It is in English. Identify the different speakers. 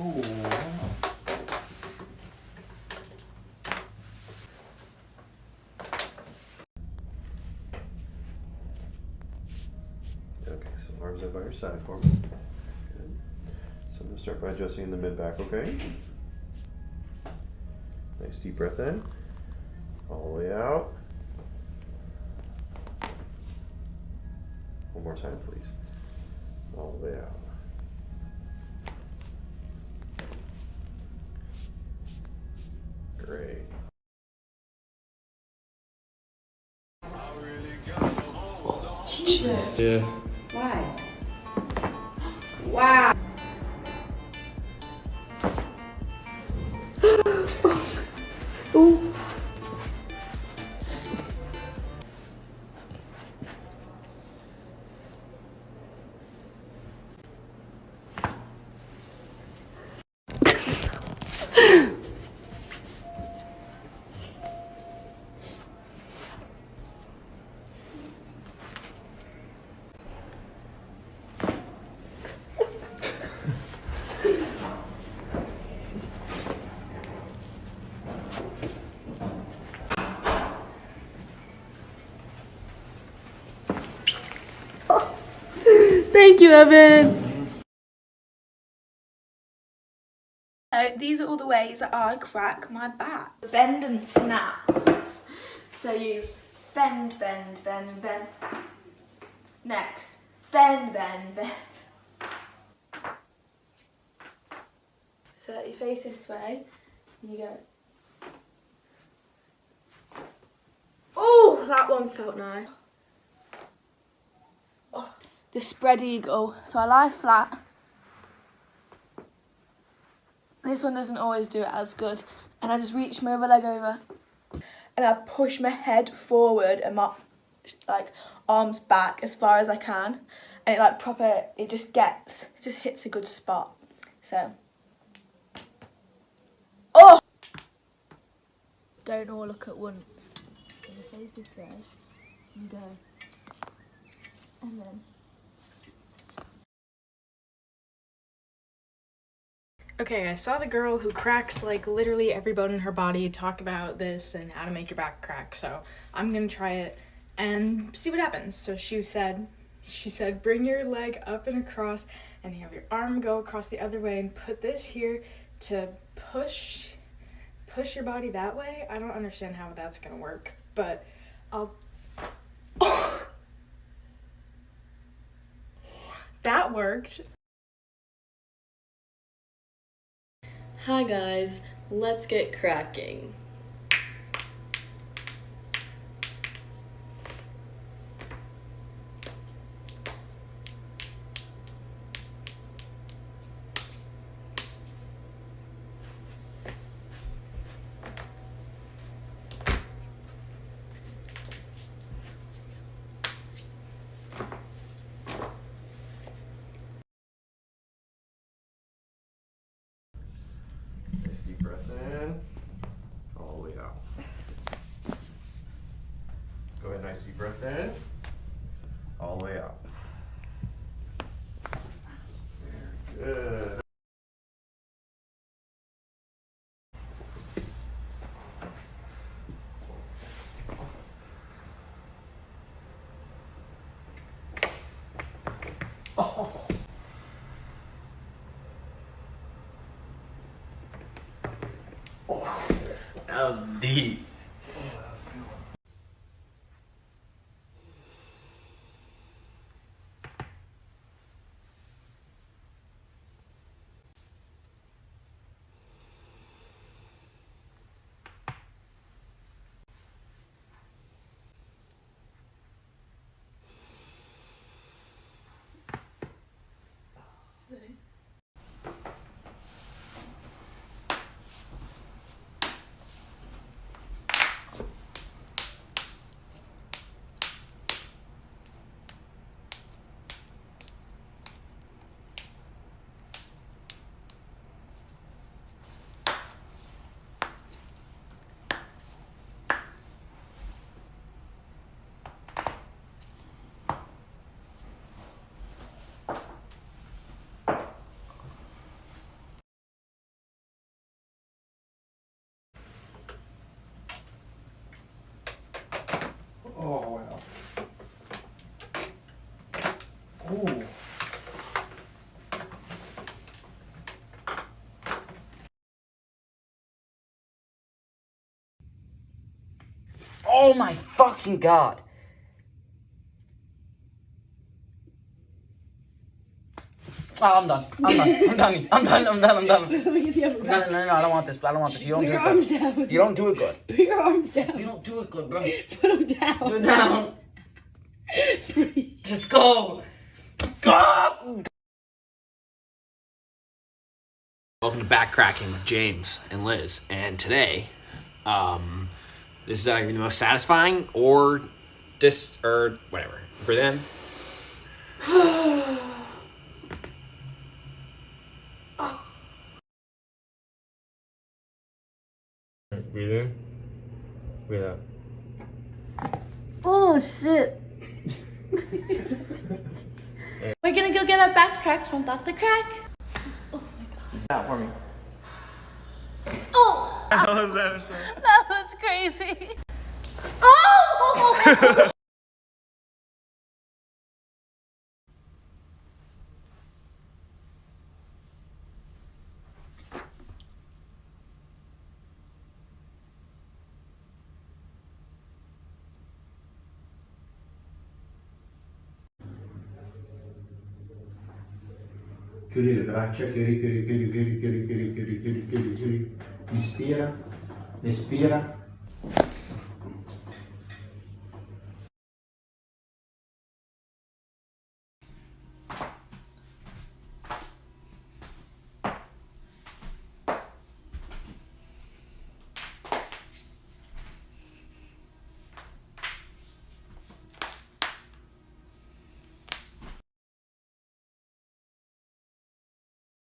Speaker 1: Oh, wow. Okay, so arms up by your side for me. Good. So I'm going to start by adjusting the mid-back, okay? Nice deep breath in. All the way out. One more time, please. All the way out. Great.
Speaker 2: Jesus.
Speaker 3: Yeah.
Speaker 2: Why? Wow. Ooh. Thank you, Evan. These are all the ways that I crack my back. Bend and snap. So you bend, bend, bend, bend. Next, bend, bend, bend. So you face this way, and you go. Oh, that one felt nice. Oh. The spread eagle. So I lie flat. This one doesn't always do it as good. And I just reach my other leg over. And I push my head forward and my arms back as far as I can. And it just hits a good spot. So. Oh! Don't all look at once. So you face this way, and go. And then.
Speaker 4: Okay, I saw the girl who cracks like literally every bone in her body talk about this and how to make your back crack, so I'm gonna try it and see what happens. So she said bring your leg up and across and have your arm go across the other way and put this here to push your body that way. I don't understand how that's gonna work, but I'll that worked.
Speaker 5: Hi guys, let's get cracking.
Speaker 1: Nice deep breath in. All the way out. Go ahead, nice deep breath in. All the way out. Very good. Oh. Oh. That was deep.
Speaker 3: my fucking god. Oh, I'm done. I'm done. I'm done.
Speaker 6: Let me get the upper back.
Speaker 3: No, I don't want this. I don't want this. You don't
Speaker 6: Put
Speaker 3: do
Speaker 6: your
Speaker 3: it
Speaker 6: arms
Speaker 3: good.
Speaker 6: down.
Speaker 3: You don't do it good.
Speaker 6: Put your arms
Speaker 3: You
Speaker 6: down.
Speaker 3: don't do it good, bro.
Speaker 6: Put them down.
Speaker 3: Put it down.
Speaker 6: Breathe.
Speaker 3: Just go. Go.
Speaker 7: Welcome to Back Cracking with James and Liz. And today, this is gonna be the most satisfying or whatever. Breathe in.
Speaker 1: Breathe in. Breathe out.
Speaker 6: Oh shit.
Speaker 2: We're gonna go get our backs cracked from Dr. Crack. Oh my god.
Speaker 3: Out for me.
Speaker 2: Oh!
Speaker 1: How was that, Michelle?
Speaker 2: That's crazy. Oh!
Speaker 8: Chiudi le braccia, chiudi. Inspira, espira.